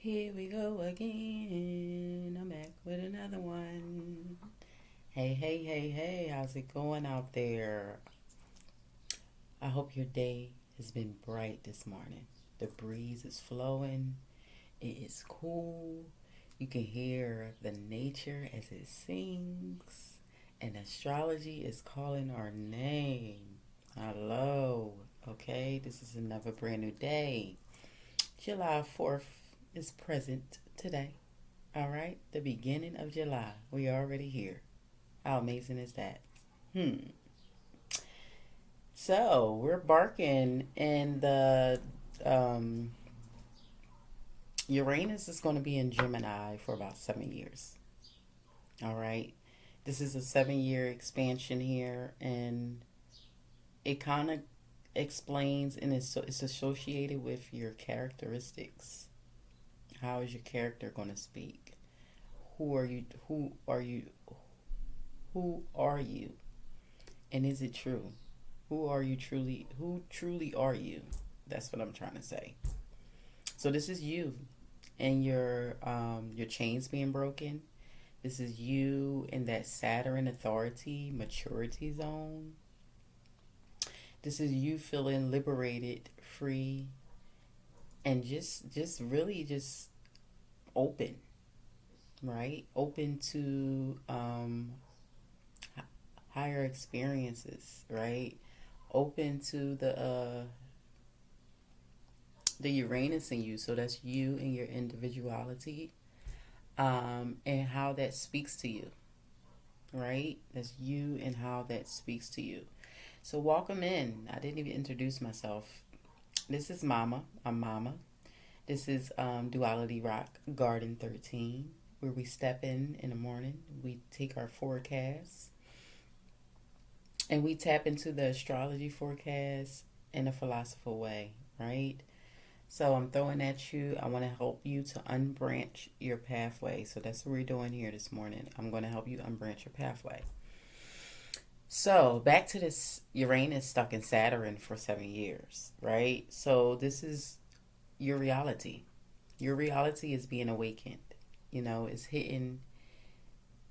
Here we go again. I'm back with another one. Hey, hey, hey, hey, how's it going out there? I hope your day has been bright this morning. The breeze is flowing, it is cool. You can hear the nature as it sings, and astrology is calling our name. Hello, okay? This is another brand new day. July 4th is present today. All right, the beginning of July. We are already here. How amazing is that? Hmm. So we're barking, and the um, Uranus is going to be in Gemini for about 7 years. All right, this is a 7 year expansion here, and it kind of explains, and it's associated with your characteristics. How is your character going to speak? Who are you? Who are you? Who are you? And is it true? Who are you truly? Who truly are you? That's what I'm trying to say. So this is you, and your chains being broken. This is you in that Saturn authority maturity zone. This is you feeling liberated, free, and just really just open, right? Open to higher experiences, right? Open to the Uranus in you. So that's you and your individuality, and how that speaks to you, right? That's you and how that speaks to you. So welcome in. I didn't even introduce myself. This is Mama. I'm Mama. This is Duality Rock Garden 13, where we step in the morning. We take our forecast and we tap into the astrology forecast in a philosophical way, right? So I'm throwing at you. I want to help you to unbranch your pathway. So that's what we're doing here this morning. I'm going to help you unbranch your pathway. So back to this Uranus stuck in Saturn for 7 years, right? So this is your reality. Your reality is being awakened. It's hitting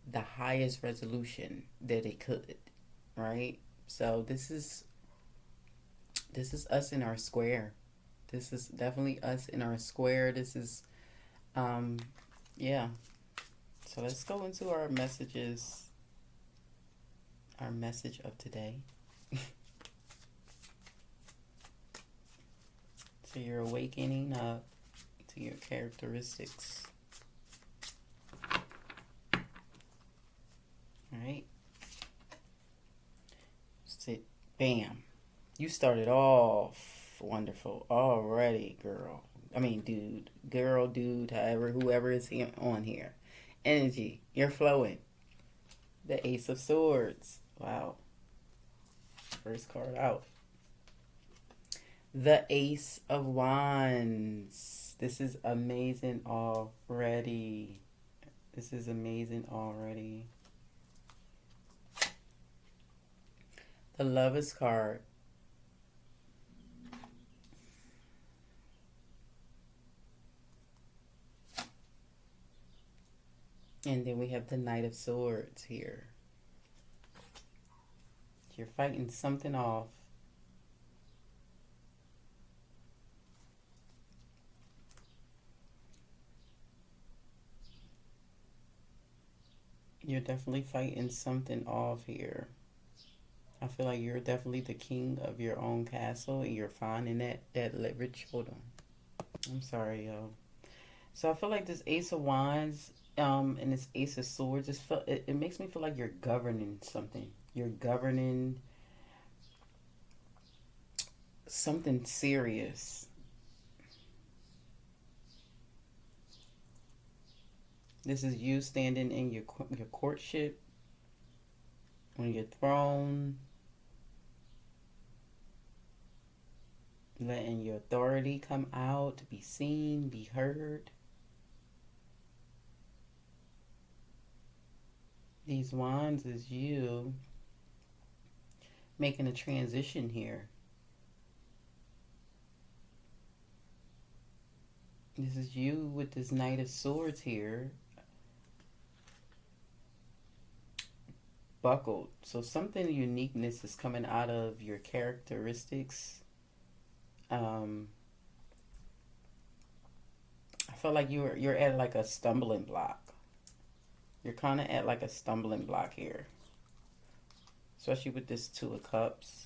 the highest resolution that it could, right? So this is us in our square. This is definitely us in our square. This is yeah. So let's go into our messages. Our message of today. So you're awakening up to your characteristics. All right. Sit. Bam. You started off wonderful already, girl. I mean, dude, girl, dude, whoever is on here. Energy. You're flowing. The Ace of Swords. Wow. First card out. The Ace of Wands. This is amazing already. This is amazing already. The Lovers card. And then we have the Knight of Swords here. You're fighting something off. You're definitely fighting something off here. I feel like you're definitely the king of your own castle, and you're finding that leverage. Hold on. I'm sorry, yo. So I feel like this Ace of Wands, and this Ace of Swords, it makes me feel like you're governing something. You're governing something serious. This is you standing in your courtship, on your throne, letting your authority come out, be seen, be heard. These wands is you making a transition here. This is you with this Knight of Swords here, buckled. So something uniqueness is coming out of your characteristics. Um, I feel like you're at like a stumbling block. You're kind of at like a stumbling block here, especially with this Two of Cups.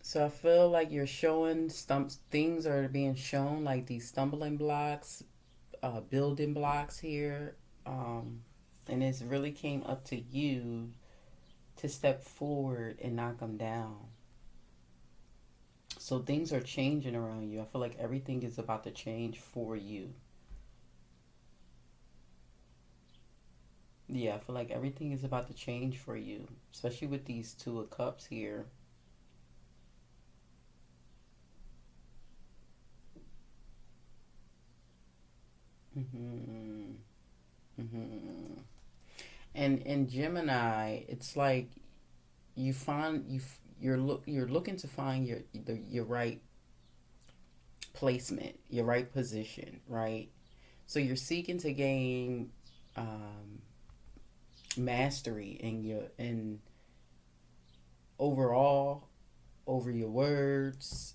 So I feel like you're showing things are being shown like these stumbling blocks, building blocks here, um, and it's really came up to you to step forward and knock them down. So things are changing around you. I feel like everything is about to change for you. Yeah, I feel like everything is about to change for you, especially with these Two of Cups here. Hmm. Hmm. And in Gemini, it's like you find you're looking to find your right placement, your right position, right? So you're seeking to gain um, mastery in your in overall over your words,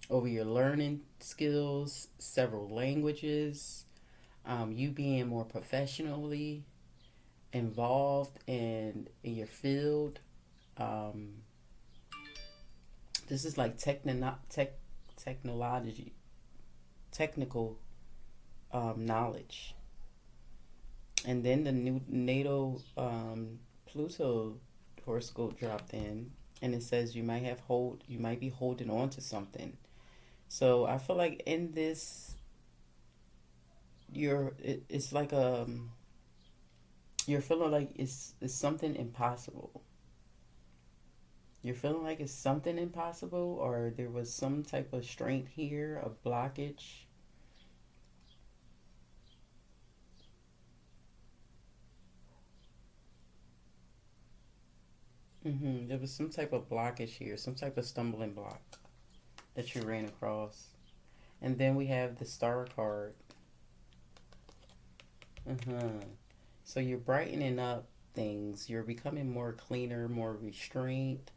over your learning skills, several languages, you being more professionally involved in your field. Um, this is like technology, technical knowledge. And then the new natal Pluto horoscope dropped in, and it says you might be holding on to something. So I feel like in this, it's like you're feeling like it's something impossible. You're feeling like it's something impossible, or there was some type of strength here, of blockage. There was some type of blockage here, some type of stumbling block that you ran across. And then we have the Star card. Uh-huh. So you're brightening up things. You're becoming more cleaner, more restrained.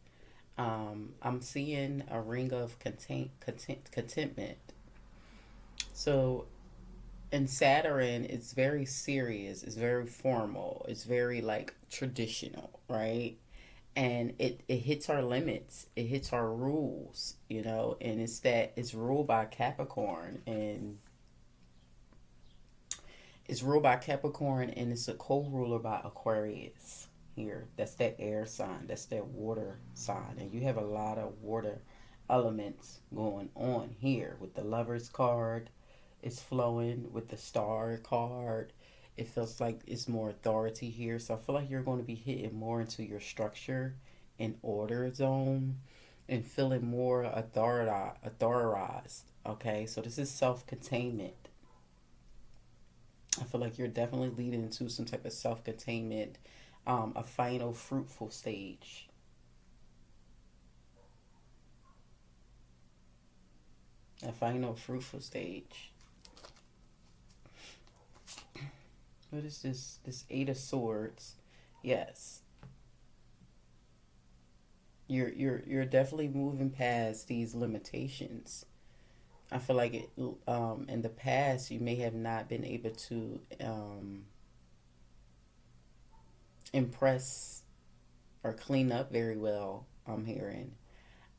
I'm seeing a ring of contentment. So in Saturn, it's very serious. It's very formal. It's very like traditional, right? And it hits our limits. It hits our rules, and it's ruled by Capricorn, and it's a co-ruler by Aquarius here. That's that air sign. That's that water sign. And you have a lot of water elements going on here with the Lovers card. It's flowing with the Star card. It feels like it's more authority here. So I feel like you're going to be hitting more into your structure and order zone and feeling more authorized. Okay, so this is self-containment. I feel like you're definitely leading into some type of self containment, a final fruitful stage. A final fruitful stage. What is this? This Eight of Swords. Yes. You're definitely moving past these limitations. I feel like in the past you may have not been able to impress or clean up very well. I'm hearing,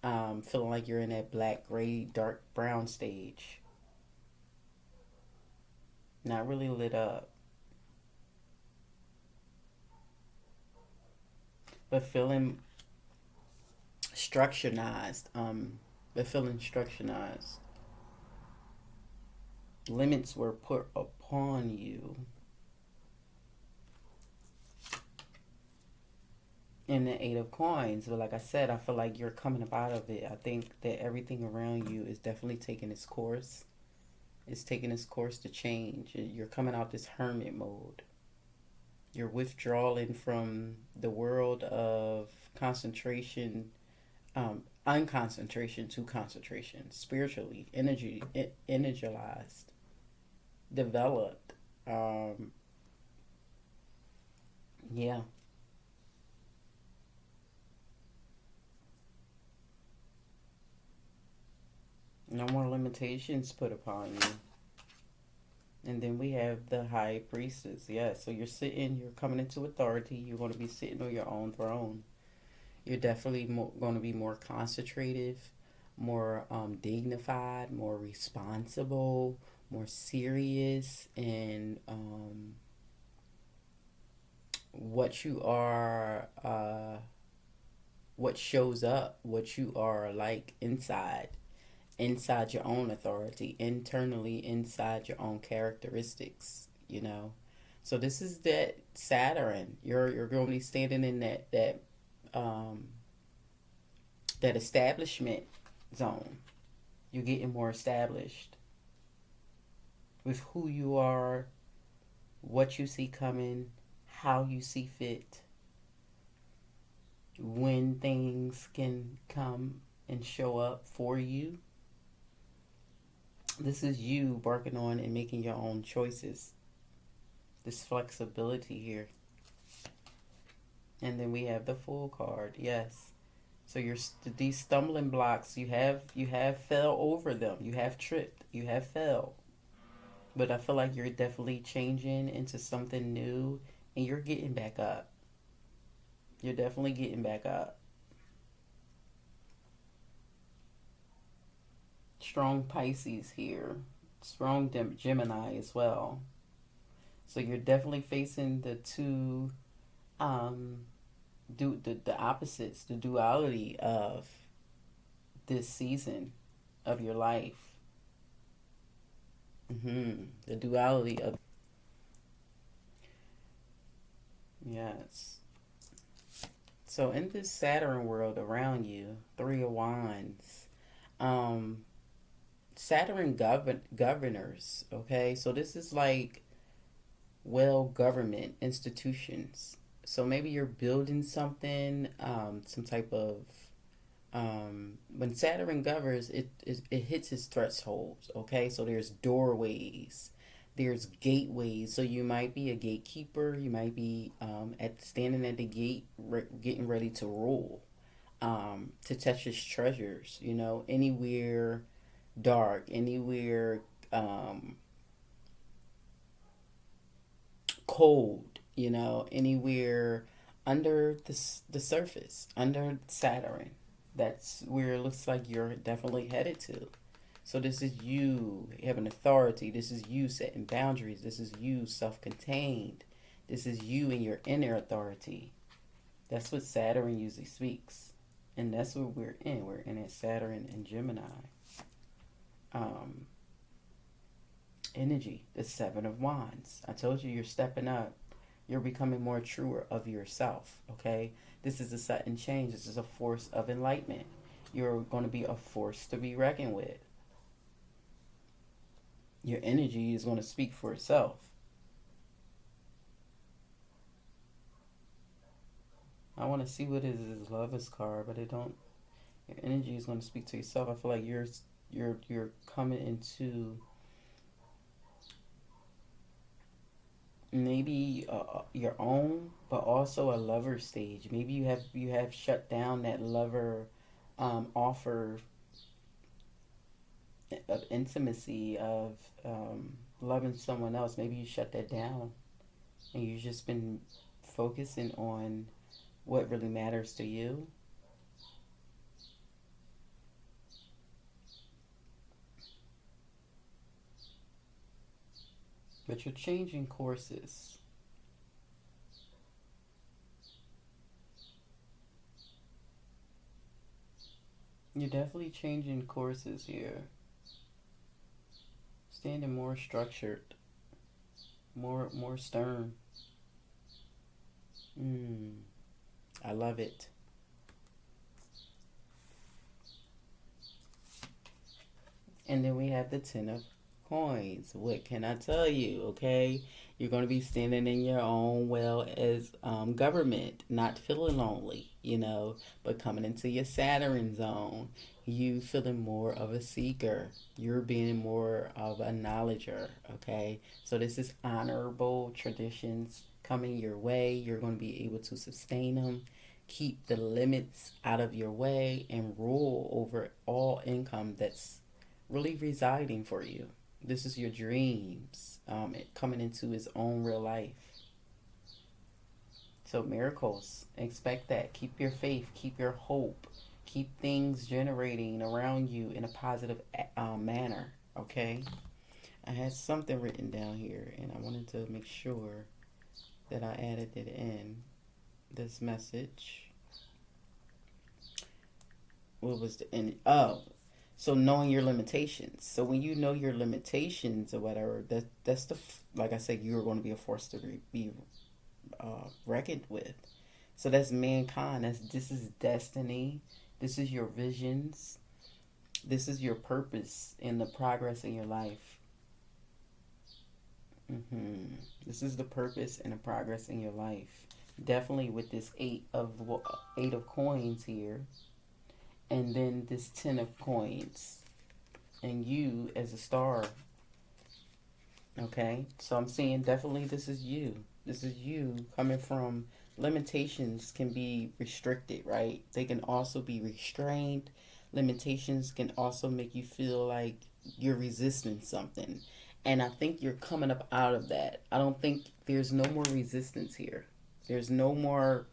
feeling like you're in that black, gray, dark brown stage, not really lit up, but feeling structurized. But feeling structurized. Limits were put upon you. In the Eight of Coins, but like I said, I feel like you're coming up out of it. I think that everything around you is definitely taking its course. It's taking its course to change. You're coming out this hermit mode. You're withdrawing from the world of concentration, unconcentration to concentration, spiritually, energized, developed. Um, yeah, no more limitations put upon you. And then we have the high priestess. Yeah, so you're coming into authority. You're going to be sitting on your own throne. You're definitely going to be more concentrative, more dignified, more responsible, more serious, and what you are, what shows up, what you are like inside your own authority, internally inside your own characteristics, you know. So this is that Saturn. You're going to be standing in um that establishment zone. You're getting more established with who you are, what you see coming, how you see fit, when things can come and show up for you. This is you working on and making your own choices. This flexibility here. And then we have the Fool card. Yes. So these stumbling blocks, you have fell over them. You have tripped. You have fell. But I feel like you're definitely changing into something new, and you're getting back up. You're definitely getting back up. Strong Pisces here. Strong Gemini as well. So you're definitely facing the two um the opposites, the duality of this season of your life. The duality of, yes. So in this Saturn world around you, Three of Wands, um, Saturn governors. Okay, so this is like well government institutions. So maybe you're building something, some type of when Saturn governs, it hits its thresholds. Okay, so there's doorways, there's gateways. So you might be a gatekeeper. You might be at standing at the gate, getting ready to rule, to touch his treasures. You know, anywhere dark, anywhere um, cold. You know, anywhere under the surface, under Saturn. That's where it looks like you're definitely headed to. So this is you having authority. This is you setting boundaries. This is you self-contained. This is you in your inner authority. That's what Saturn usually speaks. And that's what we're in. We're in at Saturn and Gemini. Um, Energy, the Seven of Wands. I told you you're stepping up. You're becoming more truer of yourself, okay? This is a sudden change. This is a force of enlightenment. You're going to be a force to be reckoned with. Your energy is going to speak for itself. I want to see what is this Lovers card, but it don't. Your energy is going to speak to yourself. I feel like you're coming into maybe your own, but also a lover stage. Maybe you have shut down that lover offer of intimacy of loving someone else. Maybe you shut that down, and you've just been focusing on what really matters to you. But you're changing courses. You're definitely changing courses here. Standing more structured, more stern. Mm, I love it. And then we have the Ten of Coins. What can I tell you? Okay, you're going to be standing in your own well as government, not feeling lonely, but coming into your Saturn zone, you feeling more of a seeker. You're being more of a knowledger. Okay, so this is honorable traditions coming your way. You're going to be able to sustain them. Keep the limits out of your way and rule over all income that's really residing for you. This is your dreams coming into his own real life. So miracles, expect that. Keep your faith, keep your hope, keep things generating around you in a positive manner. Okay. I had something written down here, and I wanted to make sure that I added it in this message. What was the in? Oh, so knowing your limitations. So when you know your limitations or whatever, that's the like I said, you're going to be a force to be reckoned with. So that's mankind. This is destiny. This is your visions. This is your purpose and the progress in your life. This is the purpose and the progress in your life. Definitely with this eight of coins here, and then this 10 of coins, and you as a star. Okay, so I'm saying definitely this is you. This is you coming from limitations can be restricted, right? They can also be restrained. Limitations can also make you feel like you're resisting something. And I think you're coming up out of that. I don't think there's no more resistance here. There's no more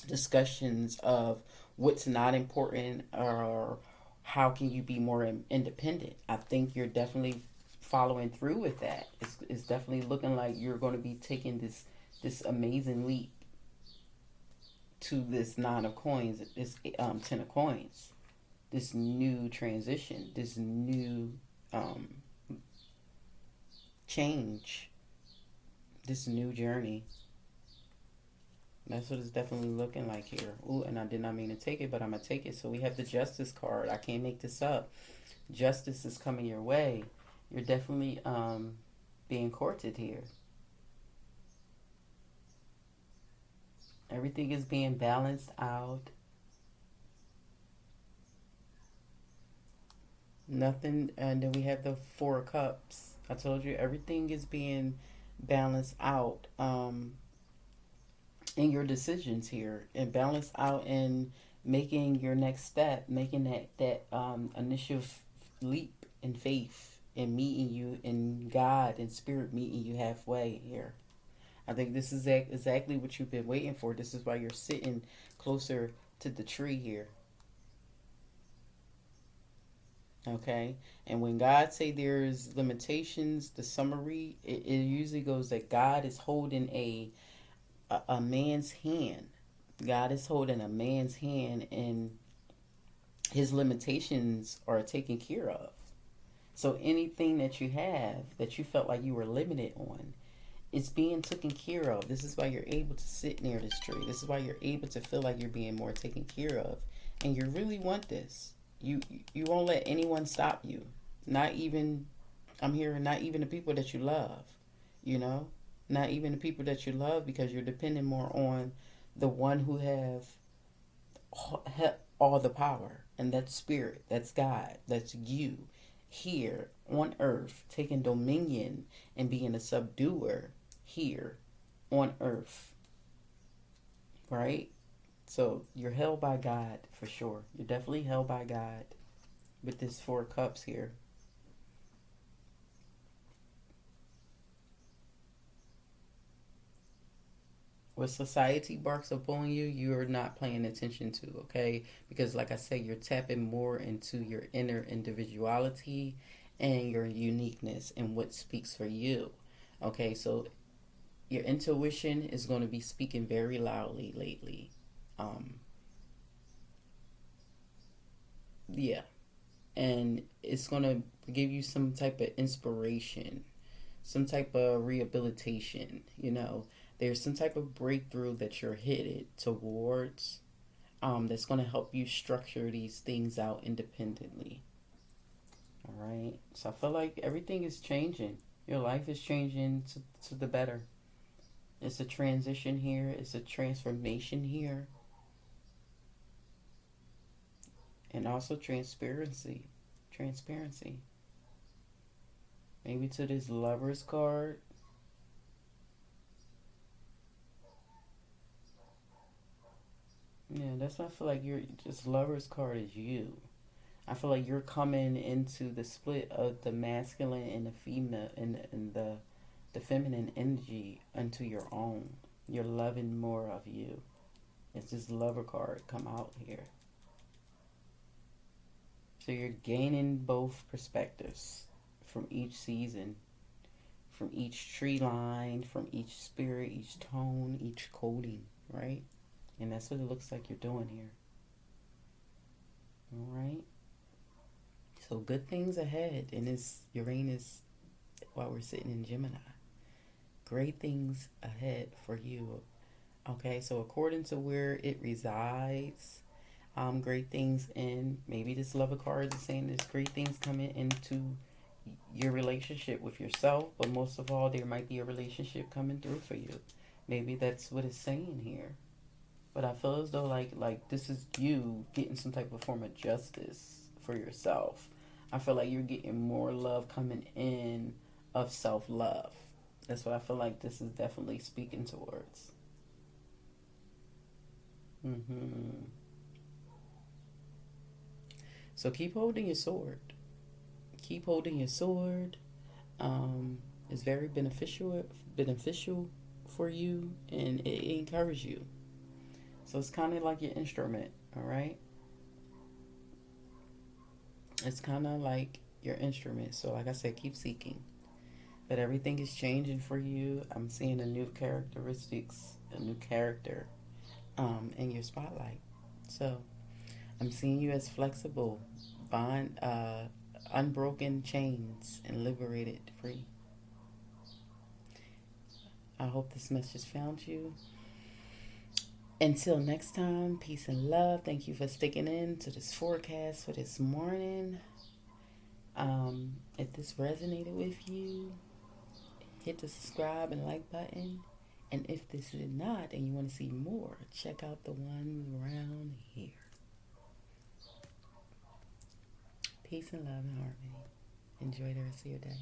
discussions of what's not important or how can you be more independent. I think you're definitely following through with that. It's definitely looking like you're going to be taking this amazing leap to this 9 of coins, this 10 of coins, this new transition, this new change, this new journey. That's what it's definitely looking like here. Ooh, and I did not mean to take it, but I'm going to take it. So we have the Justice card. I can't make this up. Justice is coming your way. You're definitely being courted here. Everything is being balanced out. Nothing. And then we have the 4 of Cups. I told you everything is being balanced out. In your decisions here and balance out in making your next step, making that initial leap in faith and meeting you in God and spirit meeting you halfway here. I think this is exactly what you've been waiting for. This is why you're sitting closer to the tree here. Okay, and when God say there's limitations, the summary it usually goes that God is holding a man's hand. God is holding a man's hand, and his limitations are taken care of. So anything that you have that you felt like you were limited on, it's being taken care of. This is why you're able to sit near this tree. This is why you're able to feel like you're being more taken care of, and you really want this. You won't let anyone stop you. Not even I'm hearing not even the people that you love. You know, not even the people that you love, because you're depending more on the one who have all the power, and that's spirit, that's God, that's you here on earth taking dominion and being a subduer here on earth, right? So you're held by God for sure. You're definitely held by God with this 4 of Cups here. What society barks upon you, you're not paying attention to, okay? Because like I said, you're tapping more into your inner individuality and your uniqueness and what speaks for you. Okay, so your intuition is going to be speaking very loudly lately. Um, yeah, and it's going to give you some type of inspiration, some type of rehabilitation, there's some type of breakthrough that you're headed towards, that's going to help you structure these things out independently. All right. So I feel like everything is changing. Your life is changing to the better. It's a transition here, it's a transformation here, and also transparency. Transparency. Maybe to this lover's card. Yeah, that's why I feel like you're just lover's card is you. I feel like you're coming into the split of the masculine and the female and the feminine energy into your own. You're loving more of you. It's this lover card come out here. So you're gaining both perspectives from each season, from each tree line, from each spirit, each tone, each coding, right? And that's what it looks like you're doing here. All right. So good things ahead in this Uranus while we're sitting in Gemini. Great things ahead for you. Okay, so according to where it resides, great things in maybe this lover card is saying there's great things coming into your relationship with yourself, but most of all, there might be a relationship coming through for you. Maybe that's what it's saying here. But I feel as though like this is you getting some type of form of justice for yourself. I feel like you're getting more love coming in of self love. That's what I feel like this is definitely speaking towards. hmm So keep holding your sword. Keep holding your sword. It's very beneficial for you, and it encourages you. So it's kind of like your instrument, all right? It's kind of like your instrument. So, like I said, keep seeking. But everything is changing for you. I'm seeing a new characteristics, a new character in your spotlight. So, I'm seeing you as flexible, bond, unbroken chains, and liberated, free. I hope this message found you. Until next time, peace and love. Thank you for sticking in to this forecast for this morning. If this resonated with you, hit the subscribe and like button. And if this did not and you want to see more, check out the one around here. Peace and love and harmony. Enjoy the rest of your day.